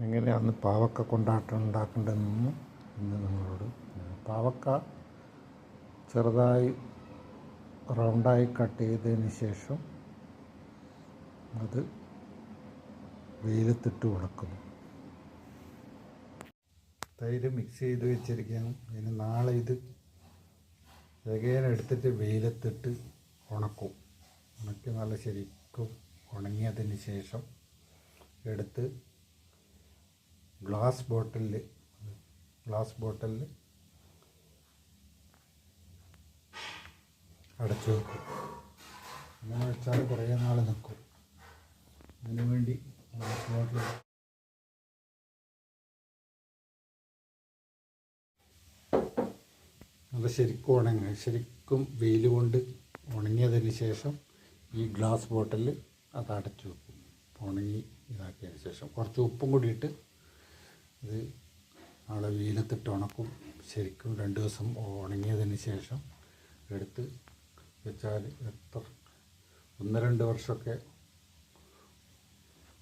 എങ്ങനെയാണ് പാവക്ക കൊണ്ടാട്ടം ഉണ്ടാക്കേണ്ടതെന്ന് ഇന്ന് നിങ്ങളോട്. പാവക്ക ചെറുതായി റൗണ്ടായി കട്ട് ചെയ്തതിന് ശേഷം അത് വെയിലത്തിട്ട് ഉണക്കുന്നു. തൈര് മിക്സ് ചെയ്ത് വെച്ചിരിക്കുകയാണ്. ഇനി നാളെ ഇത് എടുത്തിട്ട് വെയിലത്തിട്ട് ഉണക്കും. ഉണക്കി നല്ല ശരിക്കും ഉണങ്ങിയതിന് ശേഷം എടുത്ത് ഗ്ലാസ് ബോട്ടിലിൽ അടച്ചു വെക്കും. അങ്ങനെ വെച്ചാൽ കുറേ നാൾ നിൽക്കും. അതിനു വേണ്ടി ഗ്ലാസ് ബോട്ടിൽ അത് ശരിക്കും വെയിൽ കൊണ്ട് ഉണങ്ങിയതിന് ശേഷം ഈ ഗ്ലാസ് ബോട്ടിൽ അത് അടച്ചു വെക്കും. ഉണങ്ങി ഇതാക്കിയതിന് ശേഷം കുറച്ച് ഉപ്പും കൂടി ഇട്ട് ഇത് നാളെ വെയിലത്തിട്ട് ഉണക്കും. ശരിക്കും 2 ദിവസം ഉണങ്ങിയതിന് ശേഷം എടുത്ത് വെച്ചാൽ 1-2 വർഷമൊക്കെ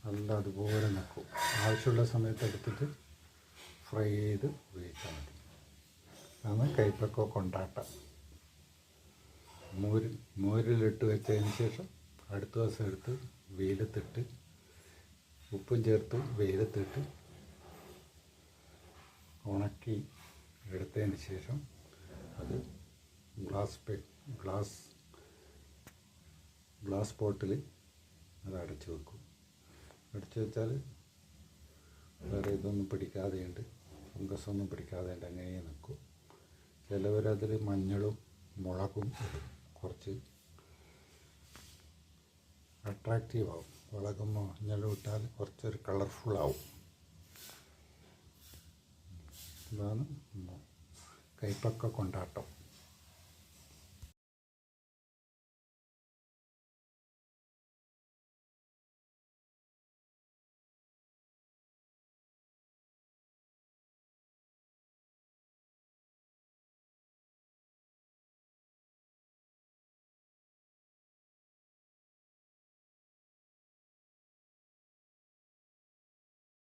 നല്ല അതുപോലെ നിൽക്കും. ആവശ്യമുള്ള സമയത്ത് എടുത്തിട്ട് ഫ്രൈ ചെയ്ത് ഉപയോഗിച്ചാൽ മതി. അതാണ് കൈപ്പക്ക കൊണ്ടാട്ടം. മോരിലിട്ട് വെച്ചതിന് ശേഷം അടുത്ത ദിവസം എടുത്ത് വെയിലത്തിട്ട് ഉപ്പും ചേർത്ത് വെയിലത്തിട്ട് ഉണക്കി എടുത്തതിന് ശേഷം അത് ഗ്ലാസ് ബോട്ടിൽ അത് അടച്ചു വെക്കും. അടച്ചു വെച്ചാൽ വേറെ ഇതൊന്നും പിടിക്കാതെയുണ്ട്, ഫംഗസൊന്നും പിടിക്കാതെയുണ്ട്, അങ്ങനെ നിൽക്കും. ചിലവരതിൽ മഞ്ഞളും മുളകും ഇടും. കുറച്ച് അട്രാക്റ്റീവ് ആവും. മുളകും മഞ്ഞളും ഇട്ടാൽ കുറച്ചൊരു കളർഫുള്ളാവും. ഇതാണ് കൈപ്പക്ക കൊണ്ടാട്ടം.